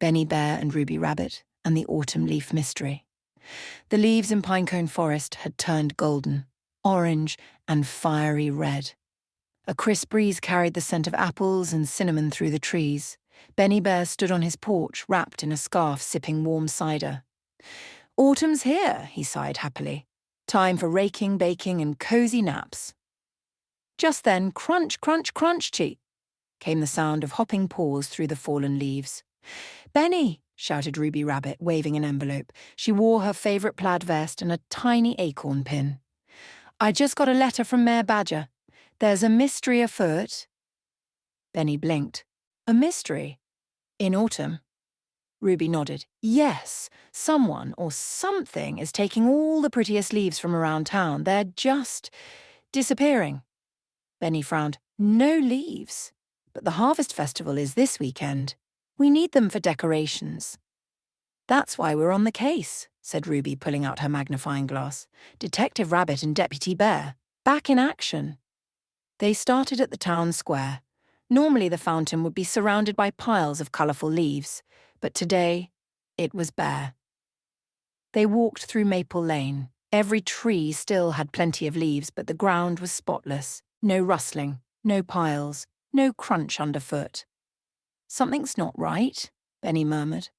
Benny Bear and Ruby Rabbit, and the Autumn Leaf Mystery. The leaves in Pinecone Forest had turned golden, orange, and fiery red. A crisp breeze carried the scent of apples and cinnamon through the trees. Benny Bear stood on his porch, wrapped in a scarf, sipping warm cider. "Autumn's here," he sighed happily. "Time for raking, baking, and cozy naps." Just then, crunch, crunch, crunch-chee, came the sound of hopping paws through the fallen leaves. "Benny!" shouted Ruby Rabbit, waving an envelope. She wore her favourite plaid vest and a tiny acorn pin. "I just got a letter from Mayor Badger. There's a mystery afoot." Benny blinked. "A mystery? In autumn?" Ruby nodded. "Yes, someone or something is taking all the prettiest leaves from around town. They're just disappearing." Benny frowned. "No leaves? But the Harvest Festival is this weekend. We need them for decorations." "That's why we're on the case," said Ruby, pulling out her magnifying glass. "Detective Rabbit and Deputy Bear, back in action." They started at the town square. Normally the fountain would be surrounded by piles of colourful leaves, but today it was bare. They walked through Maple Lane. Every tree still had plenty of leaves, but the ground was spotless. No rustling, no piles, no crunch underfoot. "Something's not right," Benny murmured.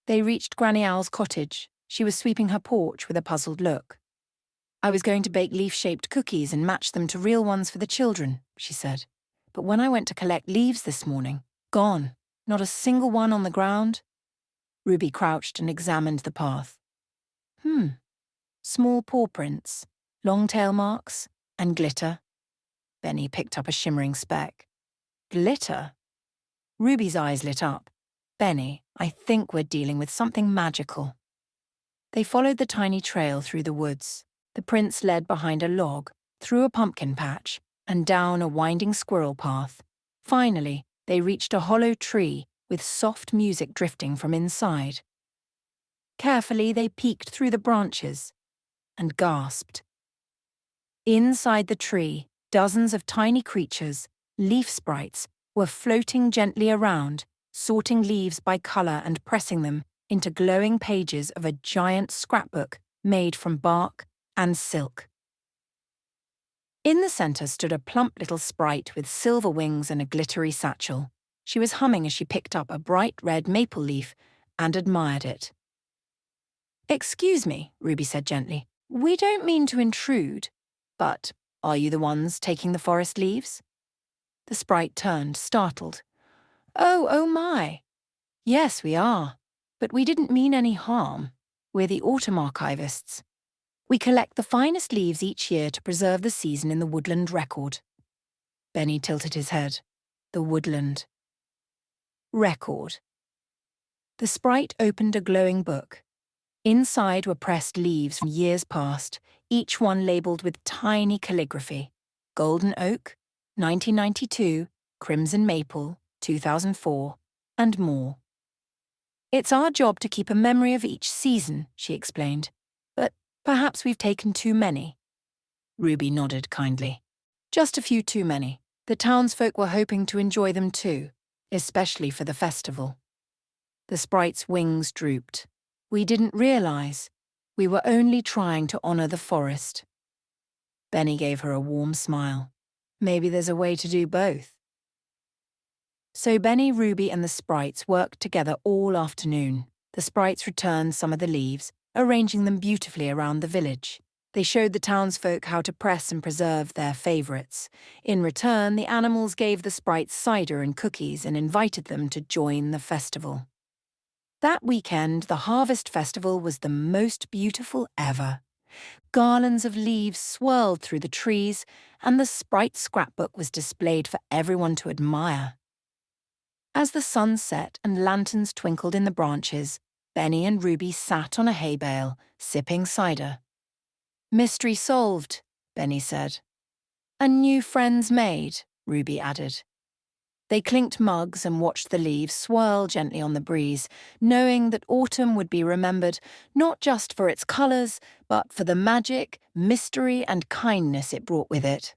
They reached Granny Owl's cottage. She was sweeping her porch with a puzzled look. "I was going to bake leaf-shaped cookies and match them to real ones for the children," she said. "But when I went to collect leaves this morning, gone. Not a single one on the ground." Ruby crouched and examined the path. Small paw prints, long tail marks, and glitter." Benny picked up a shimmering speck. "Glitter?" Ruby's eyes lit up. "Benny, I think we're dealing with something magical." They followed the tiny trail through the woods. The prints led behind a log, through a pumpkin patch, and down a winding squirrel path. Finally, they reached a hollow tree with soft music drifting from inside. Carefully, they peeked through the branches and gasped. Inside the tree, dozens of tiny creatures, leaf sprites, were floating gently around, sorting leaves by colour and pressing them into glowing pages of a giant scrapbook made from bark and silk. In the centre stood a plump little sprite with silver wings and a glittery satchel. She was humming as she picked up a bright red maple leaf and admired it. "Excuse me," Ruby said gently. "We don't mean to intrude, but are you the ones taking the forest leaves?" The sprite turned, startled. Oh my. Yes, we are. But we didn't mean any harm. We're the autumn archivists. We collect the finest leaves each year to preserve the season in the woodland record." Benny tilted his head. The woodland record. The sprite opened a glowing book. Inside were pressed leaves from years past, each one labelled with tiny calligraphy. Golden oak, 1992, crimson maple, 2004, and more. "It's our job to keep a memory of each season," she explained. "But perhaps we've taken too many." Ruby nodded kindly. "Just a few too many. The townsfolk were hoping to enjoy them too, especially for the festival." The sprite's wings drooped. "We didn't realise. We were only trying to honour the forest." Benny gave her a warm smile. "Maybe there's a way to do both." So Benny, Ruby and the sprites worked together all afternoon. The sprites returned some of the leaves, arranging them beautifully around the village. They showed the townsfolk how to press and preserve their favourites. In return, the animals gave the sprites cider and cookies and invited them to join the festival. That weekend, the Harvest Festival was the most beautiful ever. Garlands of leaves swirled through the trees, and the sprite scrapbook was displayed for everyone to admire. As the sun set and lanterns twinkled in the branches, Benny and Ruby sat on a hay bale, sipping cider. "Mystery solved," Benny said. "And new friends made," Ruby added. They clinked mugs and watched the leaves swirl gently on the breeze, knowing that autumn would be remembered not just for its colours, but for the magic, mystery and kindness it brought with it.